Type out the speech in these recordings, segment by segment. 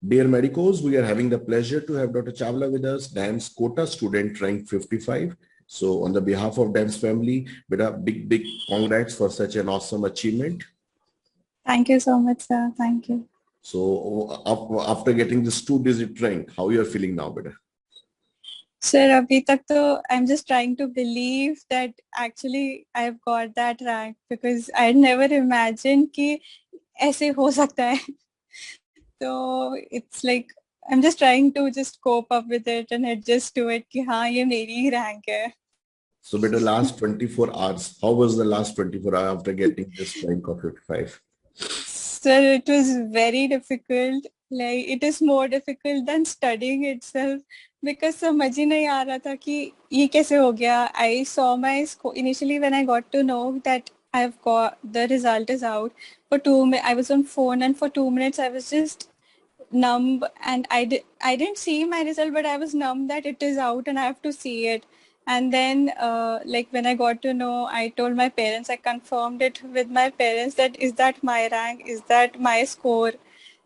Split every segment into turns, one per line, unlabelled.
Dear medicos, we are having the pleasure to have Dr. Chawla with us, DAMS quota student ranked 55. So on the behalf of DAMS family, beta, big congrats for such an awesome achievement.
Thank you so much, sir. Thank you.
So after getting this 2-digit rank, how you are feeling now, beta?
Sir, abhi tak to I'm just trying to believe that actually I've got that rank because I never imagined कि ऐसे हो सकता है. So it's like I'm just trying to just cope up with it and adjust to it कि हाँ ये मेरी ही rank है.
So beta, last 24 hours, how was the last 24 hours after getting this rank of 55?
Sir, it was very difficult. Like it is more difficult than studying itself because समझ ही नहीं आ रहा था कि ये कैसे हो गया. I saw my score initially when I got to know that I've got the result is out. For 2 minutes, I was on phone and for 2 minutes I was just numb and I didn't see my result, but I was numb that it is out and I have to see it. And then like when I got to know, I told my parents, I confirmed it with my parents that is that my rank, is that my score.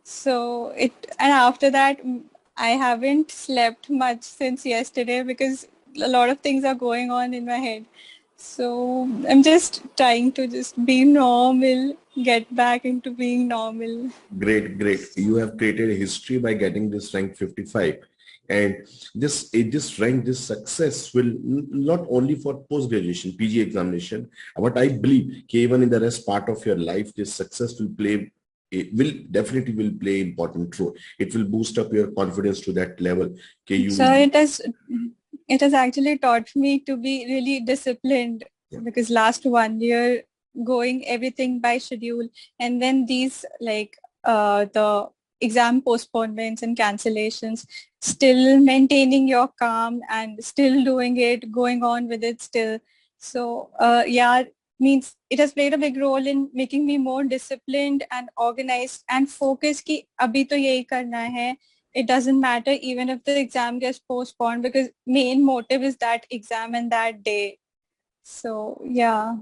So it, and after that I haven't slept much since yesterday because a lot of things are going on in my head. So I'm just trying to just be normal, get back into being normal.
Great. You have created a history by getting this rank 55. And this rank, this success will not only for post-graduation, PG examination, but I believe even in the rest part of your life, this success will play, it will definitely will play important role. It will boost up your confidence to that level. Okay, you
So
will,
it has actually taught me to be really disciplined because last 1 year going everything by schedule and then these like the exam postponements and cancellations, still maintaining your calm and still doing it, going on with it still. So yeah, means it has played a big role in making me more disciplined and organized and focused कि अभी तो यही करना है. It doesn't matter even if the exam gets postponed because main motive is that exam and that day. So yeah.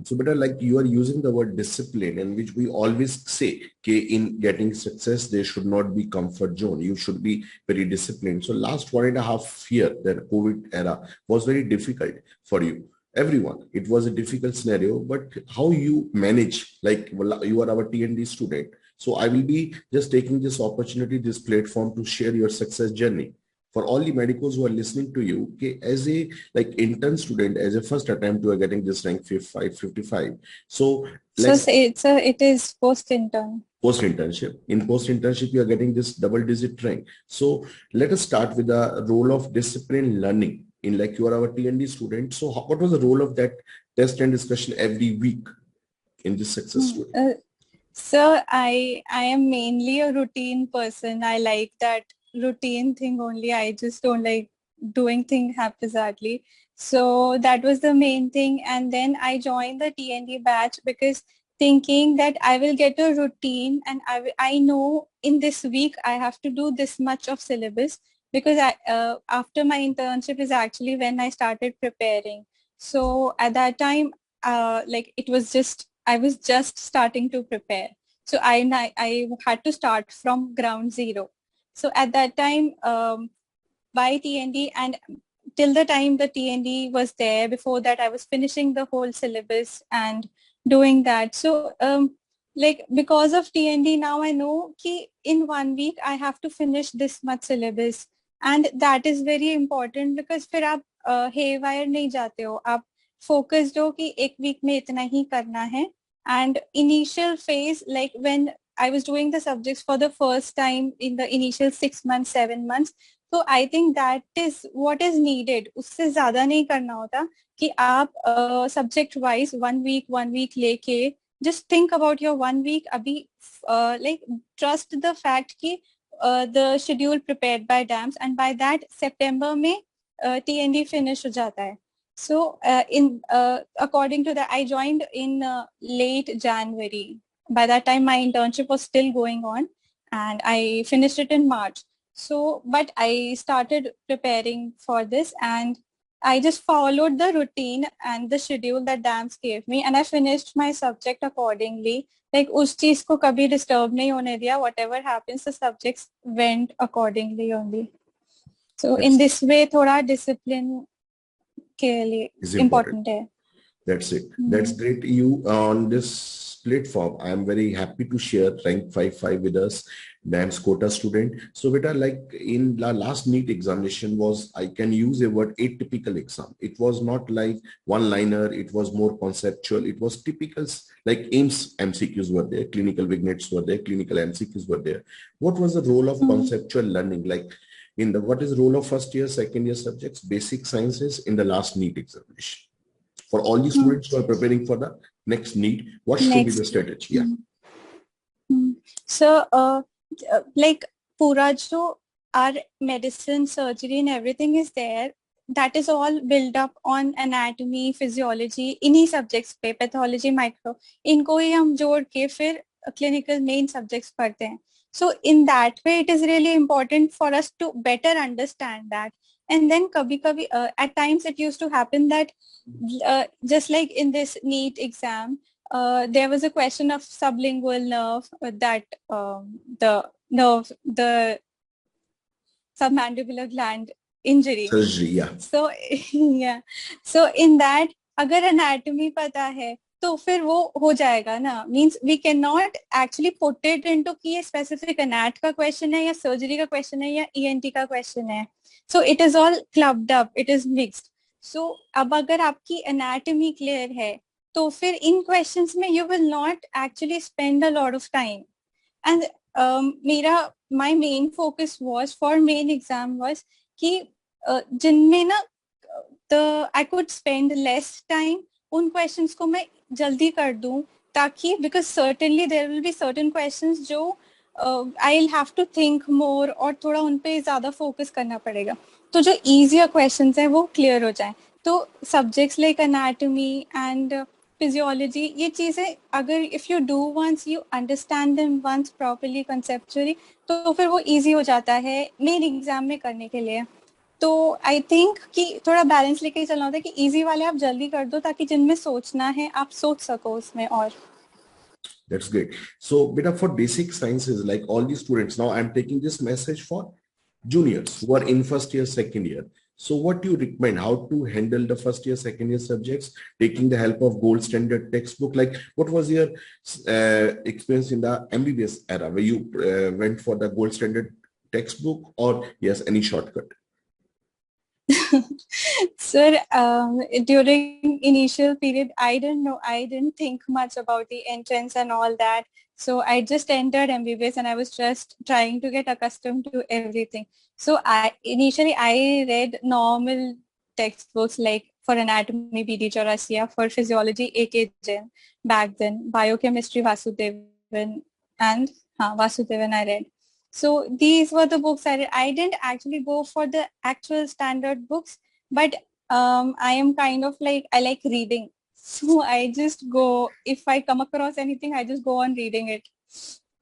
so better like you are using the word discipline, and which we always say, okay, in getting success, there should not be comfort zone. You should be very disciplined. So last 1.5 year, that COVID era was very difficult for you. Everyone, it was a difficult scenario, but how you manage, like well, you are our TND student. So I will be just taking this opportunity, this platform to share your success journey for all the medicals who are listening to you, okay, as a like intern student, as a first attempt, you are getting this rank 55. So
So
let's
say it is post intern.
post internship. In post internship, you are getting this double-digit rank. So let us start with the role of discipline learning. In like you are our TND student. So what was the role of that test and discussion every week in this success story?
So I am mainly a routine person. I like that routine thing only. I just don't like doing things haphazardly. So that was the main thing. And then I joined the TND batch because thinking that I will get a routine and I know in this week I have to do this much of syllabus because after my internship is actually when I started preparing. So at that time, like it was just I was just starting to prepare. So I had to start from ground zero. So at that time, by TND and till the time the TND was there, before that I was finishing the whole syllabus and doing that. So like because of TND now I know कि in 1 week I have to finish this much syllabus, and that is very important because फिर आप haywire नहीं जाते हो, आप focused हो कि एक week में इतना ही करना है. And initial phase, like when I was doing the subjects for the first time in the initial 6 months, 7 months, तो I think that is what is needed. उससे ज्यादा नहीं करना होता कि आप सब्जेक्ट वाइज 1 वीक लेके just think about your 1 week. अभी लाइक ट्रस्ट द फैक्ट कि the schedule prepared by DAMS and by that सितंबर में टीएनडी फिनिश हो जाता है. So in according to that, I joined in late January. By that time, my internship was still going on, and I finished it in March. So, but I started preparing for this, and I just followed the routine and the schedule that DAMS gave me, and I finished my subject accordingly. Like उस चीज को कभी disturb नहीं होने दिया. Whatever happens, the subjects went accordingly only. So in this way, थोड़ा discipline के लिए
is important.
important है.
That's it. That's great. You on this platform, I am very happy to share rank 5 with us, DAMS quota student. So beta, like in the last NEET examination was, I can use a word, atypical exam. It was not like one liner. It was more conceptual. It was typical, like AIIMS MCQs were there, clinical vignettes were there, clinical MCQs were there. What was the role of conceptual learning? Like in the, what is the role of first year, second year subjects, basic sciences in the last NEET examination? For all the students who are preparing for the next NEET, what should be the strategy? Yeah.
So, like पूरा जो our medicine, surgery and everything is there, that is all built up on anatomy, physiology, इन्हीं subjects पे, pathology, micro, इनको ही हम जोड़ के फिर clinical main subjects पढ़ते हैं. So in that way, it is really important for us to better understand that. And then kabhi at times it used to happen that just like in this NEET exam, there was a question of sublingual nerve, that the submandibular gland injury.
Surgery, yeah.
So yeah. So in that, अगर anatomy पता है, तो फिर वो हो जाएगा ना. Means we cannot actually put it into कि ये specific anat का question है या surgery का question है या ENT का question है. So it is all clubbed up. It is mixed. So अब अगर आपकी anatomy clear है, तो फिर in questions में you will not actually spend a lot of time. And my main focus was for main exam was कि जिनमें ना I could spend less time, उन questions को मैं जल्दी कर दूं, ताकि because certainly there will be certain questions जो I'll have to think more और थोड़ा उन पे ज़्यादा focus करना पड़ेगा. तो जो easier questions हैं वो clear हो जाएं. तो subjects like anatomy and physiology, ये चीजें अगर if you do once, you understand them once properly conceptually, तो फिर वो easy हो जाता है main exam में करने के लिए. तो आई थिंक कि थोड़ा बैलेंस लेके चलना होता है कि इजी वाले आप जल्दी कर दो ताकि जिनमें सोचना है आप सोच सको उसमें. और
that's great. So beta, for basic sciences, like all the students, now I'm taking this message for juniors who are in first year, second year. So what do you recommend, how to handle the first year, second year subjects, taking the help of gold standard textbook? Like what was your experience in the MBBS era, where you went for the gold standard textbook, or yes, any shortcut?
Sir, during initial period, I didn't think much about the entrance and all that. So I just entered MBBS and I was just trying to get accustomed to everything. So initially I read normal textbooks like for anatomy, BD Chaurasia, for physiology, AK Jain back then, biochemistry, Vasudevan, and Vasudevan I read. So these were the books I read. I didn't actually go for the actual standard books, but I am kind of like, I like reading. So I just go, if I come across anything, I just go on reading it.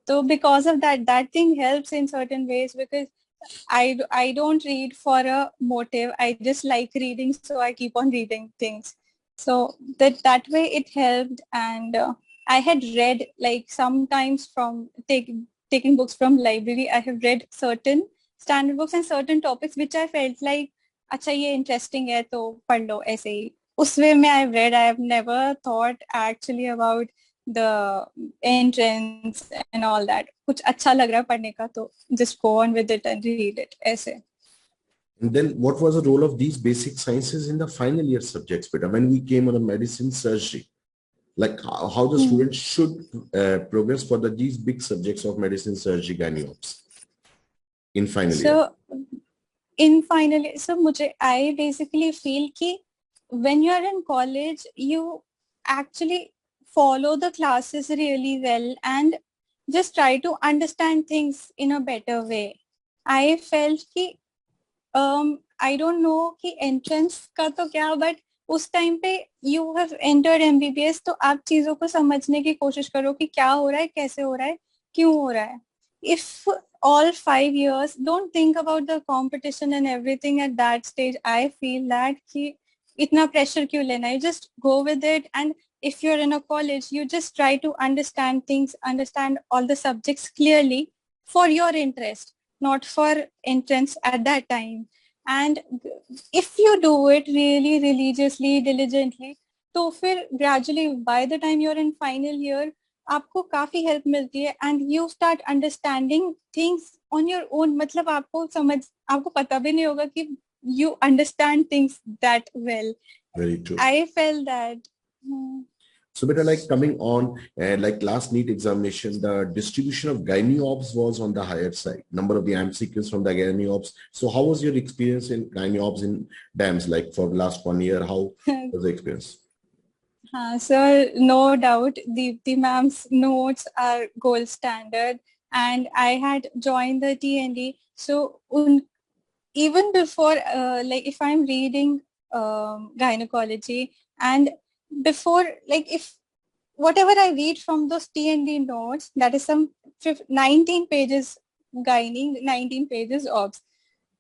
So because of that, that thing helps in certain ways, because I don't read for a motive. I just like reading, so I keep on reading things. So that way it helped. And I had read like sometimes from taking books from library, I have read certain standard books and certain topics which I felt like, अच्छा ये interesting है तो पढ़ लो ऐसे ही. उस way में I've read. I have never thought actually about the entrance and all that. कुछ अच्छा लग रहा है पढ़ने का तो just go on with it and read it ऐसे.
And then what was the role of these basic sciences in the final year subjects, beta, when we came on a medicine, surgery? Like how the students should progress for these big subjects of medicine, surgery, gynae in final year?
So in final year, so I basically feel कि when you are in college, you actually follow the classes really well and just try to understand things in a better way. I felt कि I don't know कि entrance का तो क्या, but उस time पे you have entered MBBS, तो आप चीजों को समझने की कोशिश करो कि क्या हो रहा है, कैसे हो रहा है, क्यों हो रहा है. if all 5 years, don't think about the competition and everything at that stage. I feel that कि इतना pressure क्यों लेना है? You just go with it, and if you're in a college, you just try to understand things, understand all the subjects clearly for your interest, not for entrance at that time. And if you do it really religiously, diligently, तो फिर gradually by the time you're in final year, आपको काफी help मिलती है and you start understanding things on your own. मतलब आपको पता भी नहीं होगा कि you understand things that well.
Very true.
I felt that.
So better, like coming on, like last NEET examination, the distribution of gynae ops was on the higher side. Number of the MCQs from the gynae ops. So how was your experience in gynae ops in DAMS? Like for the last 1 year, how was the experience?
So no doubt, the ma'am's notes are gold standard, and I had joined the TND. So even before, like if I'm reading gynecology, and before, like if whatever I read from those TND notes, that is some 19 pages gynae, 19 pages obs,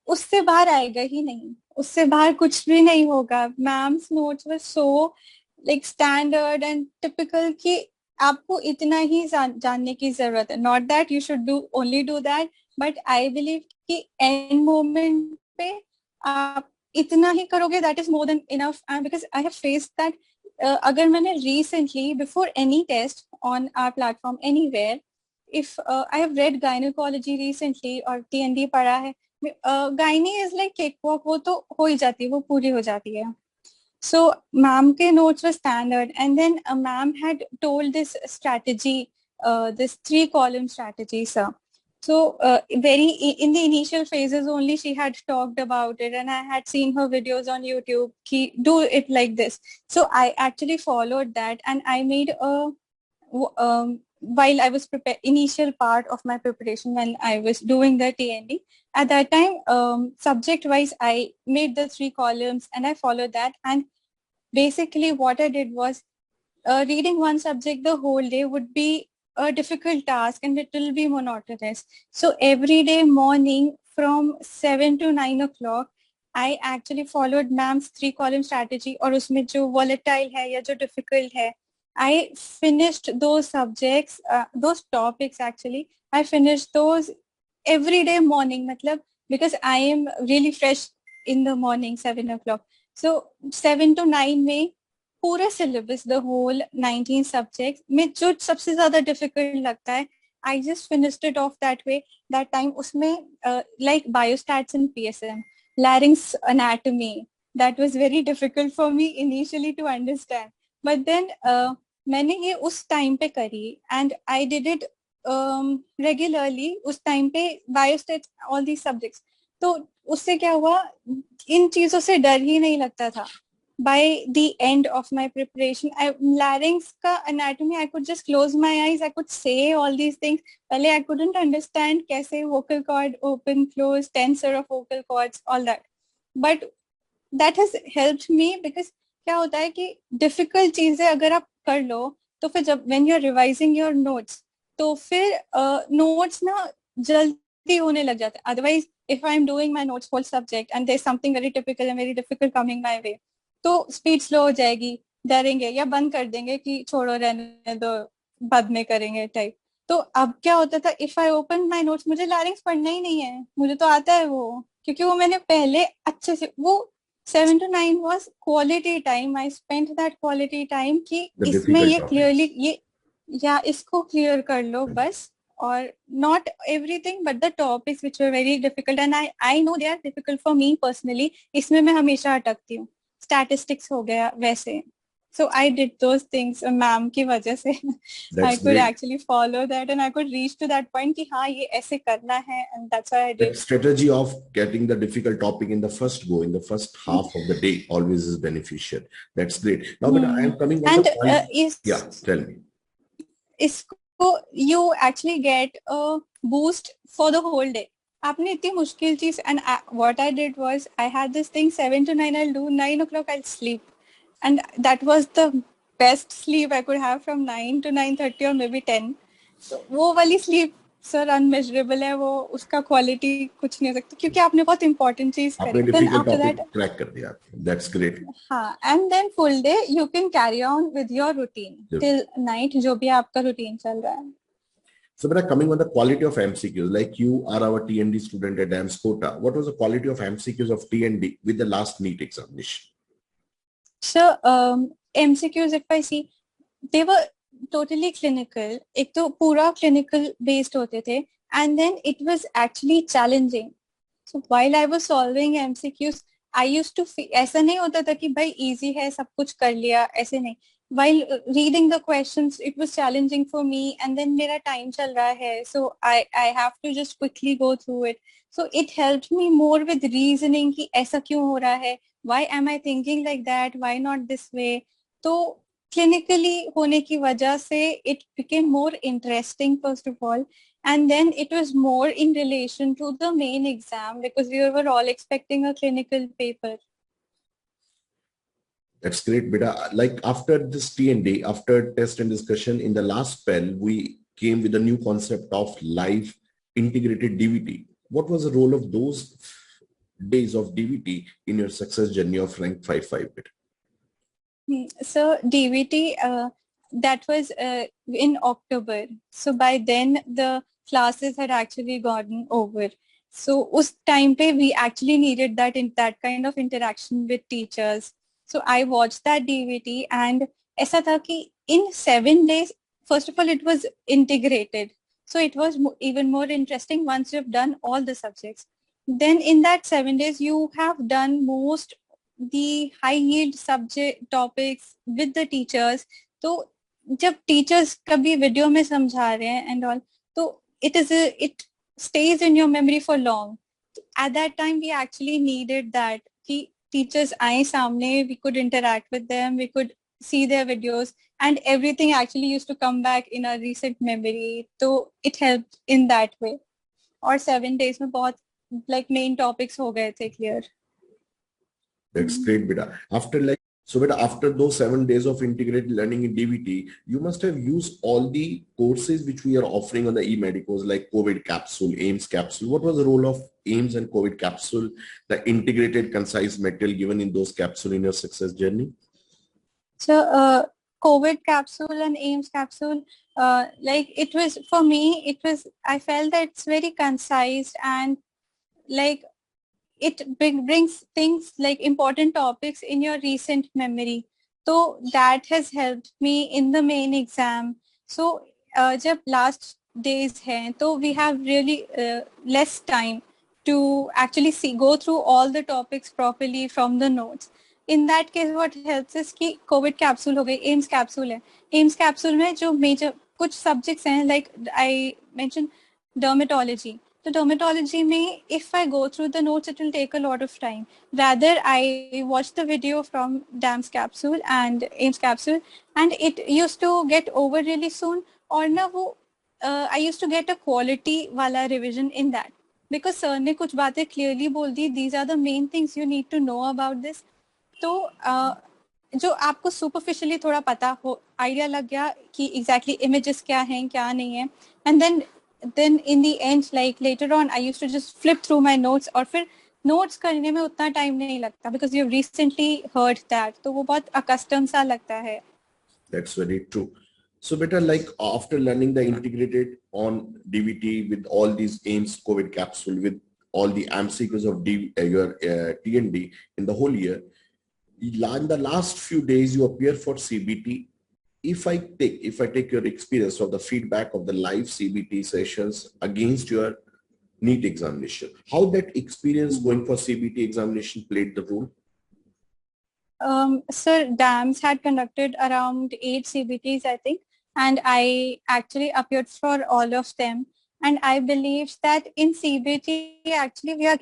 उससे बाहर आएगा ही नहीं, उससे बाहर कुछ भी नहीं होगा. Ma'am's notes were so like standard and typical कि आपको इतना ही जानने की जरूरत है. Not that you should do only do that, but I believe कि एंड मोमेंट पे आप इतना ही करोगे, that is more than enough. Because I have faced that. अगर मैंने recently before any test on our platform anywhere, if I have read gynecology recently और TND पढ़ा है, gynae is like cakewalk, वो तो हो ही जाती है, वो पूरी हो जाती है. So ma'am के notes were standard, and then ma'am had told this strategy, this 3-column strategy, sir. So very in the initial phases only she had talked about it, and I had seen her videos on YouTube, ki do it like this. So I actually followed that, and I made a while I was initial part of my preparation when I was doing the TND, at that time, subject wise, I made the 3 columns and I followed that. And basically what I did was reading one subject the whole day would be a difficult task and it will be monotonous. So every day morning from 7 to 9 o'clock, I actually followed ma'am's 3-column strategy, और उसमें जो volatile है या जो difficult है, I finished those subjects, those topics actually. I finished those every day morning, matlab, because I am really fresh in the morning, 7 o'clock. So 7 to 9 में पूरा syllabus, the whole 19 subjects में जो सबसे ज़्यादा difficult लगता है, I just finished it off that way. That time उसमें like biostats and PSM, larynx anatomy, that was very difficult for me initially to understand. But then मैंने ये उस टाइम पे करी and I did it regularly. उस time पे बायोस्टेट्स, all these subjects, तो उससे क्या हुआ, इन चीजों से डर ही नहीं लगता था. By the end of my preparation, larynx का anatomy, I could just close my eyes, I could say all these things. पहले I couldn't understand कैसे vocal cord open, close, tensor of vocal cords, all that. But that has helped me because क्या होता है कि difficult चीजें अगर आप कर लो तो फिर जब when you're revising your notes, तो फिर notes ना जल्दी होने लग जाते हैं. Otherwise, if I'm doing my notes whole subject and there's something very typical and very difficult coming my way, तो स्पीड स्लो हो जाएगी, डरेंगे या बंद कर देंगे कि छोड़ो रहने दो, बाद में करेंगे टाइप. तो अब क्या होता था, if I open my notes, मुझे लारिंग्स पढ़ना ही नहीं है, मुझे तो आता है वो, क्योंकि वो मैंने पहले अच्छे से, वो 7 to 9 was quality time. I spent that quality time कि इसमें ये clearly ये या इसको clear कर लो बस, और not everything but the topics which were very difficult, and I know they are difficult for me personally. इसमें मैं हमेशा अटकती हूँ. Statistics हो गया वैसे. So I did those things ma'am की वजह से. I could actually follow that and I could reach to that point कि हाँ ये ऐसे करना है, and that's why I did.
That strategy of getting the difficult topic in the first go, in the first half of the day, always is beneficial. That's great. Now, but I am coming on the point. Yeah, tell me.
इसको you actually get a boost for the whole day. आपने इतनी मुश्किल चीज, and what I did was I had this thing 7 to 9 I'll do, 9 o'clock I'll sleep, and that was the best sleep I could have, from 9 to 9:30 or maybe 10. So वो वाली sleep sir unmeasurable है वो, उसका quality कुछ नहीं हो सकता क्योंकि आपने बहुत इंपॉर्टेंट चीज
आपने
करी. Then
difficult
after
topic
that,
crack कर दिया. That's great.
हाँ, and then full day you can carry on with your routine till night, जो भी आपका रूटीन चल रहा है.
So, but coming on the quality of MCQs, like you are our TND student at DAMS quota, what was the quality of MCQs of TND with the last NEET examination?
So MCQs, if I see, they were totally clinical. एक तो पूरा clinical based होते थे, and then it was actually challenging. So while I was solving MCQs, I used to feel, ऐसा नहीं होता था कि भाई easy है सब कुछ कर लिया, ऐसे नहीं. While reading the questions, it was challenging for me, and then मेरा time चल रहा है, so I have to just quickly go through it. So it helped me more with reasoning कि ऐसा क्यों हो रहा है, why am I thinking like that, why not this way. तो clinically होने की वजह से it became more interesting first of all, and then it was more in relation to the main exam because we were all expecting a clinical paper.
That's great, beta. Like after this TND, after test and discussion in the last spell, we came with a new concept of live integrated DVT. What was the role of those days of DVT in your success journey of rank 5-5 bit?
So DVT, that was in October. So by then the classes had actually gotten over. So us time pe we actually needed that kind of interaction with teachers. So I watched that DVT and ऐसा था कि in 7 days, first of all, it was integrated. So it was even more interesting once you've done all the subjects. Then in that 7 days, you have done most the high yield subject topics with the teachers. तो जब teachers कभी video में समझा रहे हैं and all, तो it stays in your memory for long. At that time we actually needed that कि teachers आए सामने, we could interact with them, we could see their videos, and everything actually used to come back in our recent memory. So it helped in that way. और 7 days में बहुत like main topics हो गए थे clear.
That's great, beta. After those 7 days of integrated learning in DVT, you must have used all the courses which we are offering on the e-medicals like COVID capsule, AIIMS capsule. What was the role of AIIMS and COVID capsule, the integrated concise material given in those capsule in your success journey?
So COVID capsule and AIIMS capsule, like it was for me, I felt that it's very concise and like it brings things like important topics in your recent memory. So that has helped me in the main exam. So जब last days हैं, तो we have really less time to actually go through all the topics properly from the notes. In that case, what helps is कि COVID capsule हो गई, AIIMS capsule है. AIIMS capsule में जो major कुछ subjects हैं, like I mentioned dermatology. The dermatology may, if I go through the notes, it will take a lot of time. Rather, I watch the video from DAMS capsule and AIIMS capsule, and it used to get over really soon. Or na wo, I used to get a quality wala revision in that. Because sir ने कुछ बातें clearly बोल दी, these are the main things you need to know about this. तो जो आपको superficially थोड़ा पता हो, idea लग गया कि exactly images क्या हैं, क्या नहीं है, and then in the end, like later on, I used to just flip through my notes, और फिर notes करने में उतना time नहीं लगता because you've recently heard that, तो वो बहुत accustomed सा लगता है.
That's very true. So better, like after learning the integrated on DVT with all these AIIMS COVID capsule with all the MCQs of your TND in the whole year, in the last few days you appear for CBT. If I take your experience of the feedback of the live CBT sessions against your NEET examination, how that experience going for CBT examination played the role?
Sir, DAMS had conducted around 8 CBTs, I think, and I actually appeared for all of them. And I believe that in CBT, actually, we are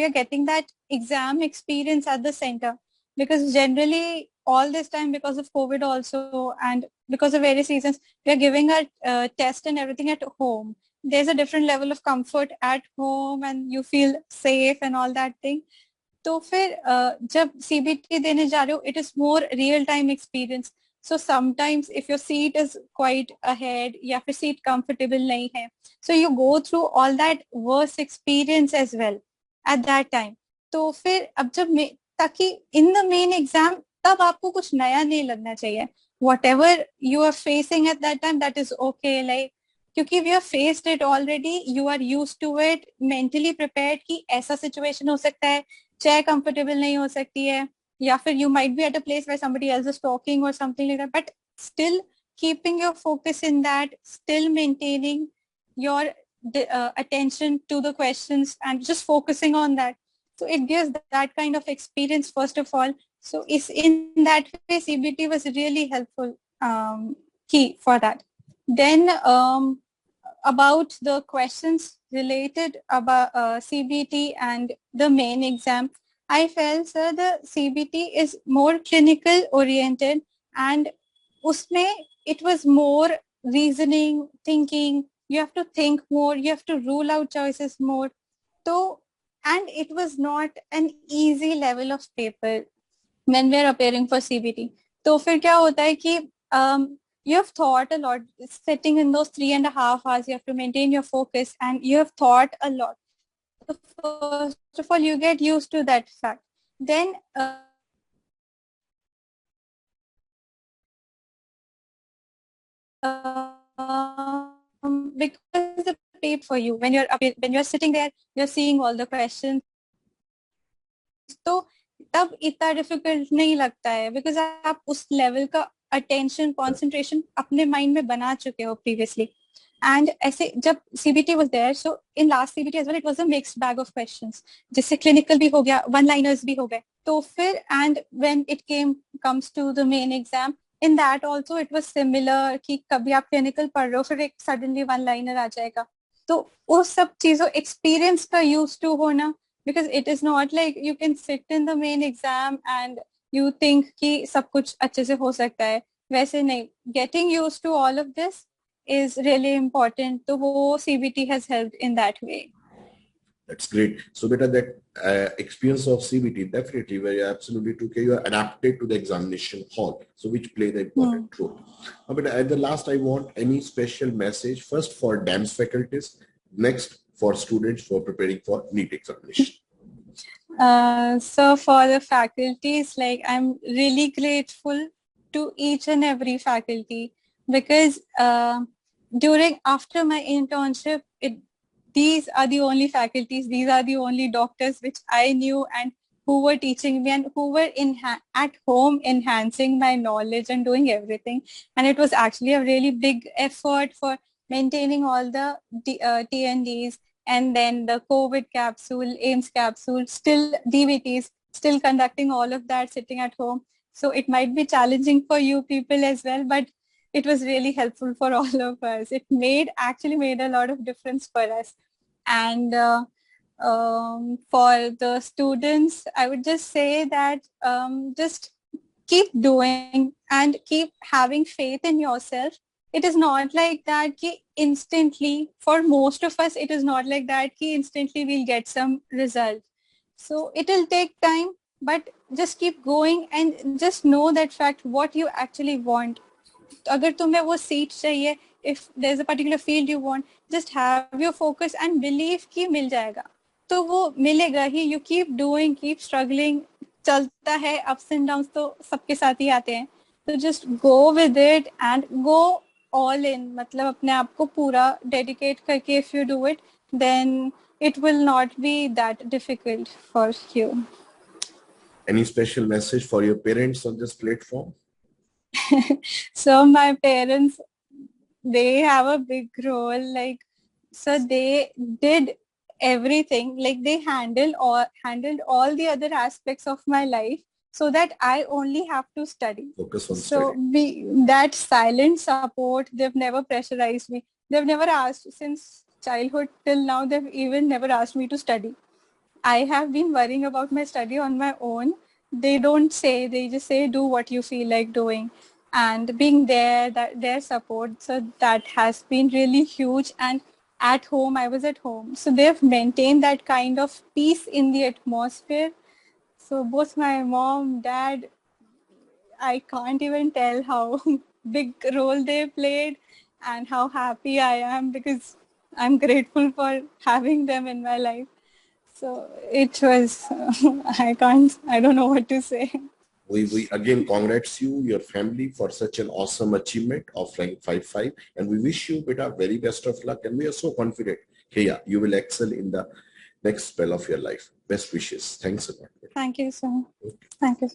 getting that exam experience at the center, because generally all this time, because of COVID also and because of various reasons, we are giving our test and everything at home. There's a different level of comfort at home and you feel safe and all that thing. तो फिर जब CBT देने जा रहे हो, it is more real time experience. So sometimes if your seat is quite ahead, या फिर seat comfortable नहीं है, so you go through all that worst experience as well at that time. तो फिर अब जब ताकि in the main exam तब आपको कुछ नया नहीं लगना चाहिए. Whatever you are facing at that time, that is okay. Like क्योंकि we have faced it already, you are used to it, mentally prepared कि ऐसा situation हो सकता है, chair comfortable नहीं हो सकती है, या फिर you might be at a place where somebody else is talking or something like that, but still keeping your focus in that, still maintaining your attention to the questions and just focusing on that. So it gives that kind of experience first of all. So in that way, CBT was really helpful key for that. Then about the questions related about CBT and the main exam, I felt, sir, the CBT is more clinical oriented and usme it was more reasoning, thinking, you have to think more, you have to rule out choices more. So, and it was not an easy level of paper when we are appearing for CBT. तो फिर क्या होता है कि you have thought a lot. Sitting in those 3.5 hours, you have to maintain your focus and you have thought a lot. So first of all, you get used to that fact. Then because the paper for you when you're sitting there, you're seeing all the questions. तो तब इतना difficult नहीं लगता है because आप उस level का attention concentration अपने माइंड में बना चुके हो प्रीवियसली. एंड ऐसे जब CBT was there, so in last CBT as well it was a mixed bag of questions, जिससे क्लिनिकल भी हो गया, वन लाइनर्स भी हो गए. तो फिर and when it comes to the main exam, in that also it was similar कि कभी आप क्लिनिकल पढ़ रहे हो फिर एक सडनली वन लाइनर आ जाएगा. तो उस सब चीजों एक्सपीरियंस का यूज टू होना, because it is not like you can sit in the main exam and you think कि सब कुछ अच्छे से हो सकता है, वैसे नहीं. Getting used to all of this is really important. तो वो CBT has helped in that way.
That's great. So beta, that experience of CBT definitely where you're absolutely true. You are adapted to the examination hall, so which play the important role. But at the last, I want any special message first for DAMS faculties, next for students for preparing for NEET examination.
So for the faculties, like I'm really grateful to each and every faculty because after my internship, these are the only faculties, these are the only doctors which I knew and who were teaching me and who were at home enhancing my knowledge and doing everything. And it was actually a really big effort for maintaining all the TNDs, and then the COVID capsule, AIIMS capsule, still DVTs, still conducting all of that sitting at home. So it might be challenging for you people as well, but it was really helpful for all of us. It actually made a lot of difference for us. And for the students, I would just say that just keep doing and keep having faith in yourself. It is not like that ki instantly, for most of us, it is not like that ki instantly we'll get some result. So it will take time, but just keep going and just know that fact what you actually want. अगर तुम्हें वो seat चाहिए, if there's a particular field you want, just have your focus and believe कि मिल जाएगा. तो वो मिलेगा ही. You keep doing, keep struggling. चलता है, ups and downs तो सबके साथ ही आते हैं. तो just go with it and go all in. मतलब अपने आप को पूरा dedicate करके if you do it, then it will not be that difficult for you. Any
special message for your parents on this platform?
So my parents, they have a big role. Like, so they did everything. Like they handled all the other aspects of my life, so that I only have to study.
Focus on study.
So that silent support, they've never pressurized me. They've never asked since childhood till now. They've even never asked me to study. I have been worrying about my study on my own. They don't say, they just say, do what you feel like doing. And being there, their support, so that has been really huge. And at home, I was at home. So they've maintained that kind of peace in the atmosphere. So both my mom, dad, I can't even tell how big role they played and how happy I am, because I'm grateful for having them in my life. So it was, I don't know what to say.
We again congrats you, your family, for such an awesome achievement of flying 5-5, and we wish you beta very best of luck, and we are so confident, hey, yeah, you will excel in the next spell of your life. Best wishes. Thanks a lot.
Thank you so much. Thank you.